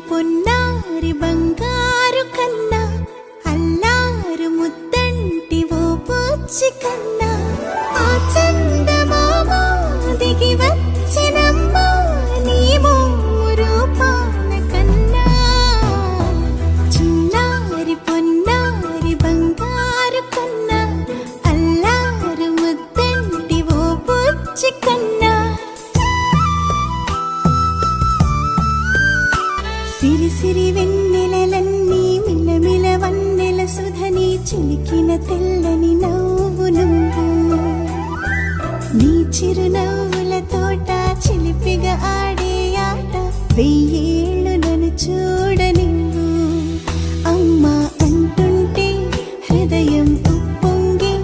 పొన్నారి బంగారు కన్నా అల్లారు ముద్దంటి ఓ పూచి కన్నా ఆ చందమామ దిగి వచ్చినమ్మా నీ రూపాన కన్నా చిన్నారి పొన్నారి బంగారు కన్నా అల్లారు ముద్దంటి ఓ పూచి కన్నా సిరి సిరి వెన్నెలలన్నీ మిలమిల వన్నెల సుధని చిలికిన తెల్లని నవ్వు నువ్వు నీ చిరునవ్వుల తోట చిలిపిగా ఆడే ఆట వెయ్యేళ్ళు నన్ను చూడ నువ్వు అమ్మా అంటుంటే హృదయం ఉప్పొంగి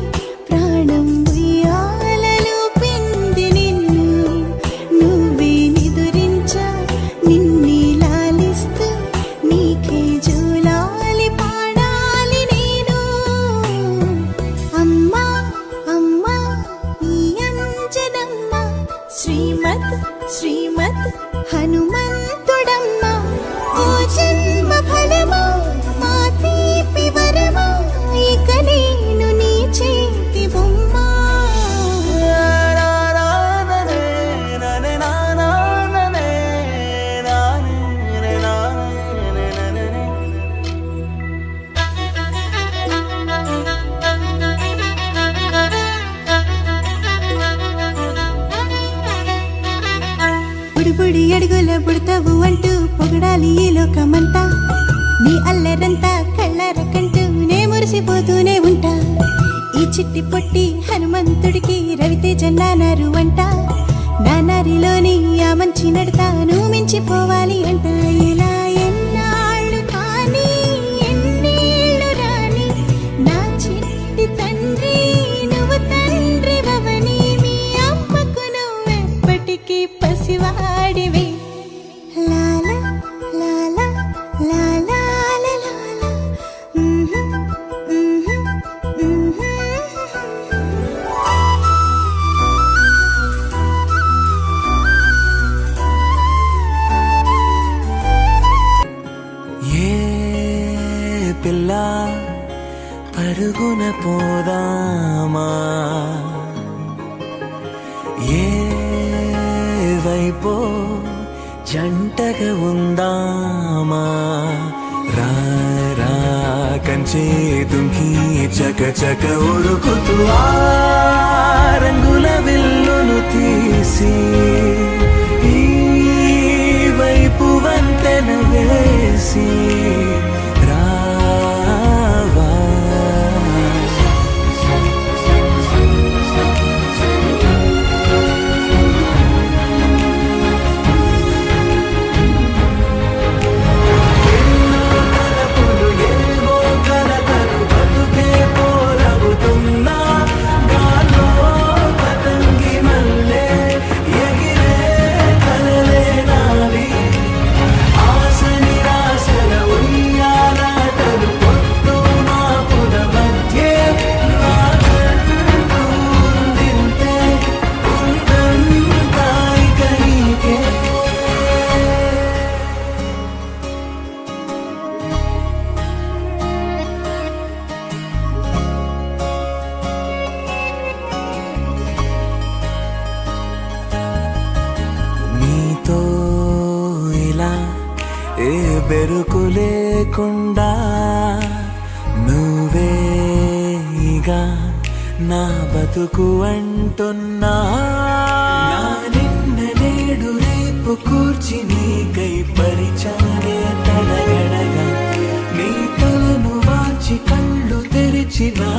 ప్రాణం ఉయ్యాలలో పిండి నిన్ను నువ్వే నిదురించా నిన్నే లాలిస్తూ నీకే జూలాలి పాడాలి నేను అమ్మా అమ్మా ఈ అంజనమ్మ శ్రీమత్ శ్రీమత్ హనుమంతుడమ్మ ఓ జన్మ ఫలమా మా తీపి వరమా ఇక నేను నీ చేతి బొమ్మ బుడి అడుగుల బుడతావు అంటూ పొగడాలి ఈ లోకమంతా నీ అల్లరంతా కళ్ళరకంటూ నే మురిసిపోతూనే ఉంటా ఈ చిట్టి పొట్టి హనుమంతుడికి రవితేజ నానారు అంట నానారిలోని ఆ మంచి నడతాను మించిపోవాలి అంట ఇలా ఎన్నాళ్ళు కానీ ఎన్నేళ్ళు రాని నా చిట్టి తండ్రి నువ్వు తండ్రి భవని మీ అమ్మకు నువ్వెప్పటికీ పసివాడివి లాల లాల లాల లాల ఏ పిల్ల పరుగున పోదామా ఏ వైపో జంటగా ఉందామా రా రా కంచే తుంకి చక చక ఉరుకుతూ ఆ రంగుల విల్లును తీసి ఈ వైపు వంతెన వేసి రావా నీతో ఇలా ఏ బెరుకు లేకుండా నువ్వేగా నా బతుకు అంటున్నా నా నిన్న నేడు రేపు కూర్చి నీకై పరిచానే తలగడగా నీ తలను వాచి కళ్ళు తెరిచి నా